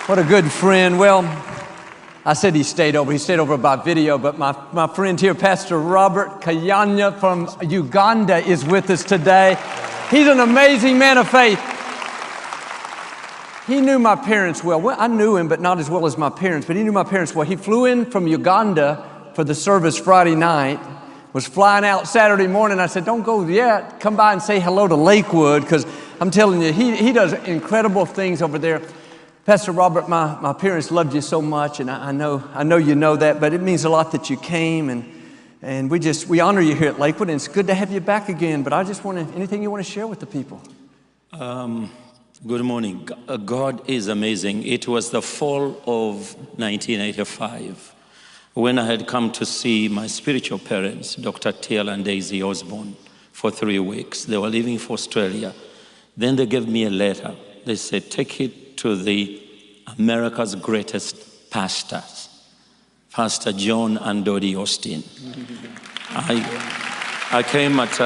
What a good friend. Well, I said he stayed over. He stayed over by video, but my friend here, Pastor Robert Kayanja from Uganda, is with us today. He's an amazing man of faith. He knew my parents well. I knew him, but not as well as my parents, but he knew my parents well. He flew in from Uganda for the service Friday night, was flying out Saturday morning. I said, don't go yet. Come by and say hello to Lakewood, because I'm telling you, he does incredible things over there. Pastor Robert, my parents loved you so much, and I know you know that, but it means a lot that you came, and we honor you here at Lakewood, and it's good to have you back again. But I just anything you want to share with the people? Good morning. God is amazing. It was the fall of 1985 when I had come to see my spiritual parents, Dr. Teal and Daisy Osborne, for 3 weeks. They were leaving for Australia. Then they gave me a letter. They said, take it to the America's greatest pastors, Pastor John and Dodie Osteen. I came at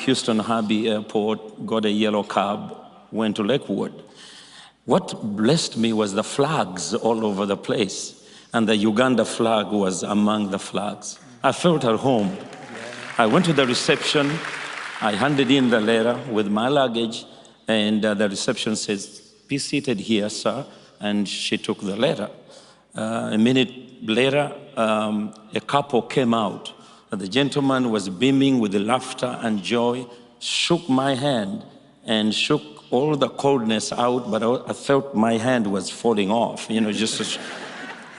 Houston Harbor Airport, got a yellow cab, went to Lakewood. What blessed me was the flags all over the place, and the Uganda flag was among the flags. I felt at home. I went to the reception. I handed in the letter with my luggage, and the reception says, be seated here, sir. And she took the letter. A minute later, a couple came out. The gentleman was beaming with laughter and joy, shook my hand and shook all the coldness out, but I felt my hand was falling off,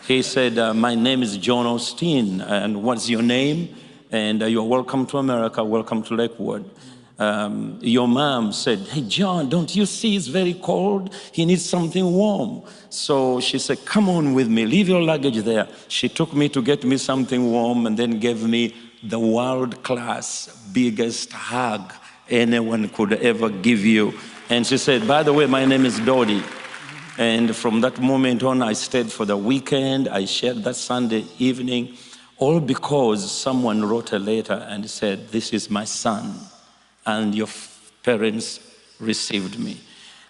He said, my name is John Osteen, and what's your name? And you're welcome to America, welcome to Lakewood. Your mom said, hey, John, don't you see it's very cold? He needs something warm. So she said, come on with me, leave your luggage there. She took me to get me something warm and then gave me the world-class biggest hug anyone could ever give you. And she said, by the way, my name is Dodie. And from that moment on, I stayed for the weekend. I shared that Sunday evening, all because someone wrote a letter and said, this is my son, and your parents received me.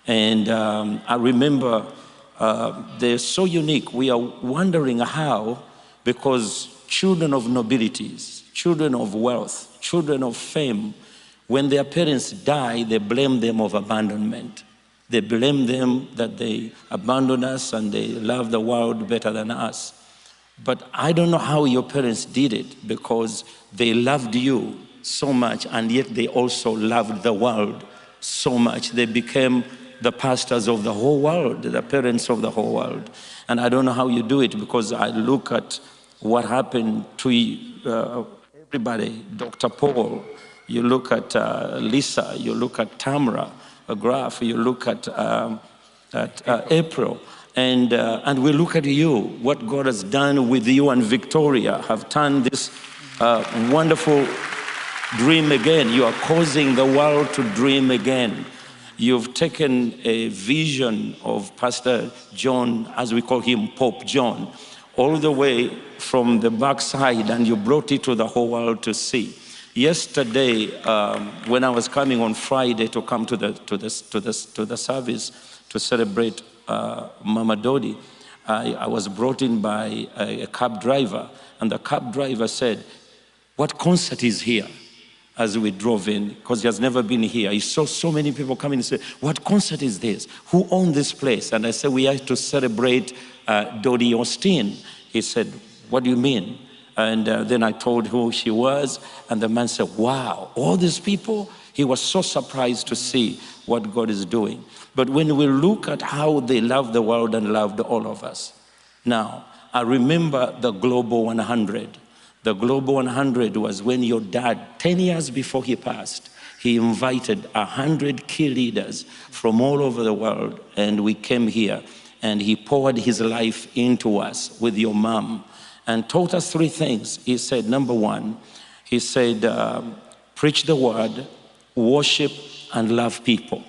And I remember they're so unique. We are wondering how, because children of nobilities, children of wealth, children of fame, when their parents die, they blame them of abandonment. They blame them that they abandoned us and they love the world better than us. But I don't know how your parents did it, because they loved you so much, and yet they also loved the world so much. They became the pastors of the whole world, the parents of the whole world. And I don't know how you do it, because I look at what happened to everybody, Dr. Paul, you look at Lisa, you look at Tamara, Graf, you look at April, and we look at you, what God has done with you and Victoria, have turned this wonderful dream again. You are causing the world to dream again. You've taken a vision of Pastor John, as we call him, Pope John, all the way from the backside, and you brought it to the whole world to see. Yesterday, when I was coming on Friday to come to the service to celebrate Mama Dodie, I was brought in by a cab driver, and the cab driver said, what concert is here? As we drove in, because he has never been here. He saw so many people coming and say, what concert is this? Who owns this place? And I said, we have to celebrate Dodie Osteen. He said, what do you mean? And then I told who she was, and the man said, wow, all these people? He was so surprised to see what God is doing. But when we look at how they love the world and loved all of us. Now, I remember the Global 100. The Global 100 was when your dad, 10 years before he passed, he invited 100 key leaders from all over the world, and we came here, and he poured his life into us with your mom and taught us 3 things. He said, number 1, he said, preach the word, worship, and love people.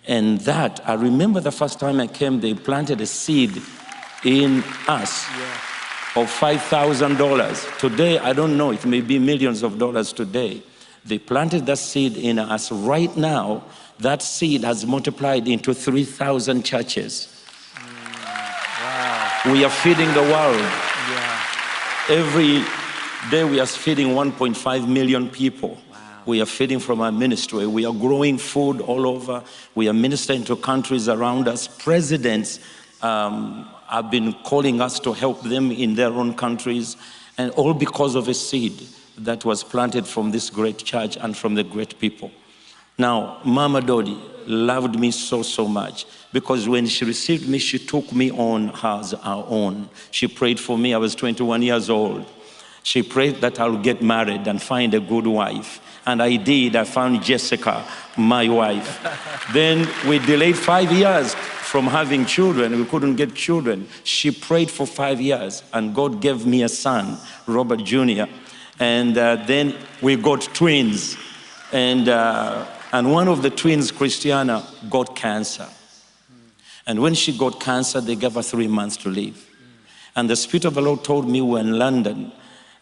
And that, I remember the first time I came, they planted a seed in us. Yeah. Of $5,000. Today, I don't know, it may be millions of dollars today. They planted that seed in us. Right now, That seed has multiplied into 3,000 churches. Wow. We are feeding the world. Yeah. Every day we are feeding 1.5 million people. Wow. We are feeding from our ministry. We are growing food all over. We are ministering to countries around us. Presidents have been calling us to help them in their own countries, and all because of a seed that was planted from this great church and from the great people. Now, Mama Dodi loved me so much, because when she received me, she took me on as her own. She prayed for me. I was 21 years old. She prayed that I'll get married and find a good wife. And I did. I found Jessica, my wife. Then we delayed 5 years from having children. We couldn't get children. She prayed for 5 years, and God gave me a son, Robert Jr. And then we got twins. And one of the twins, Christiana, got cancer. And when she got cancer, they gave her 3 months to live. And the Spirit of the Lord told me, we're in London,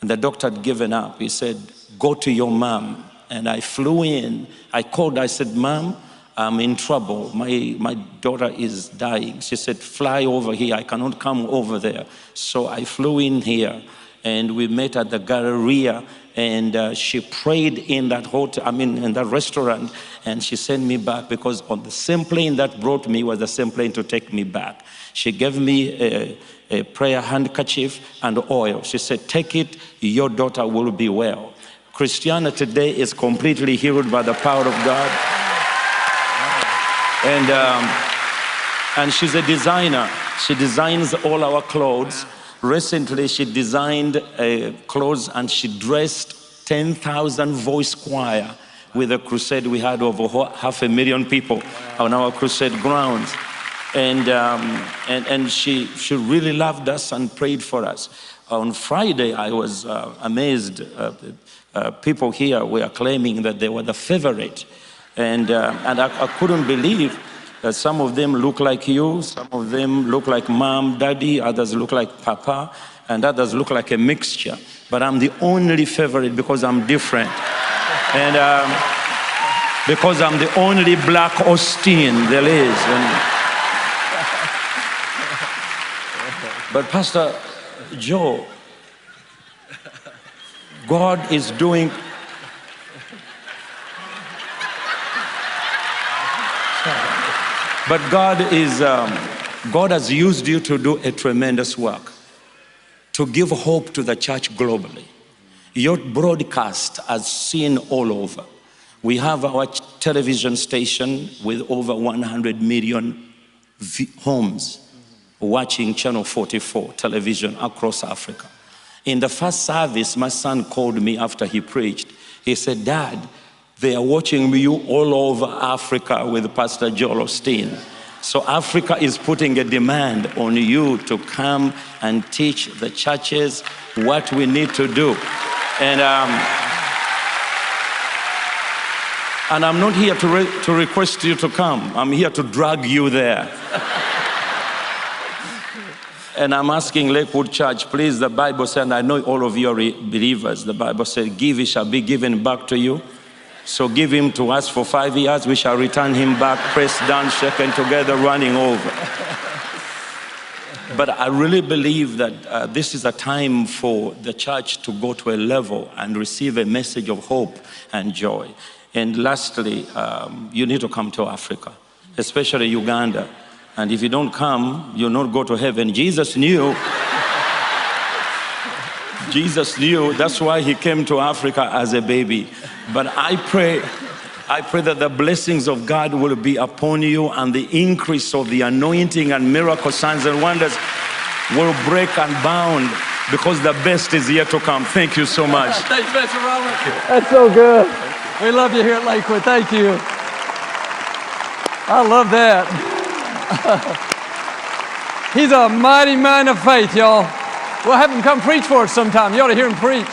and the doctor had given up. He said, go to your mom. And I flew in. I called, I said, Mom, I'm in trouble. My daughter is dying. She said, fly over here. I cannot come over there. So I flew in here, and we met at the Galleria, and she prayed in that hotel, in that restaurant, and she sent me back, because on the same plane that brought me was the same plane to take me back. She gave me a prayer handkerchief and oil. She said, take it, your daughter will be well. Christiana today is completely healed by the power of God. And she's a designer. She designs all our clothes. Recently, she designed clothes, and she dressed 10,000 voice choir with a crusade. We had over 500,000 people on our crusade grounds. And she really loved us and prayed for us. On Friday, I was amazed. People here were claiming that they were the favorite. And I couldn't believe that some of them look like you, some of them look like mom, daddy, others look like papa, and others look like a mixture. But I'm the only favorite because I'm different. And because I'm the only black Osteen there is. But Pastor Joe, God is doing... But God has used you to do a tremendous work, to give hope to the church globally. Your broadcast has seen all over. We have our television station with over 100 million homes watching Channel 44 television across Africa. In the first service, my son called me after he preached. He said, Dad, they are watching you all over Africa with Pastor Joel Osteen. So Africa is putting a demand on you to come and teach the churches what we need to do. And I'm not here to request you to come. I'm here to drag you there. And I'm asking Lakewood Church, please, the Bible said, and I know all of you are believers, the Bible said, give, it shall be given back to you. So give him to us for 5 years, we shall return him back, pressed down, shaken together, running over. But I really believe that this is a time for the church to go to a level and receive a message of hope and joy. And lastly, you need to come to Africa, especially Uganda. And if you don't come, you'll not go to heaven. Jesus knew, that's why he came to Africa as a baby. But I pray that the blessings of God will be upon you, and the increase of the anointing and miracle signs and wonders will break and bound, because the best is yet to come. Thank you so much. Thanks, Pastor Robert. That's so good. We love you here at Lakewood. Thank you. I love that. He's a mighty man of faith, y'all. We'll have him come preach for us sometime. You ought to hear him preach.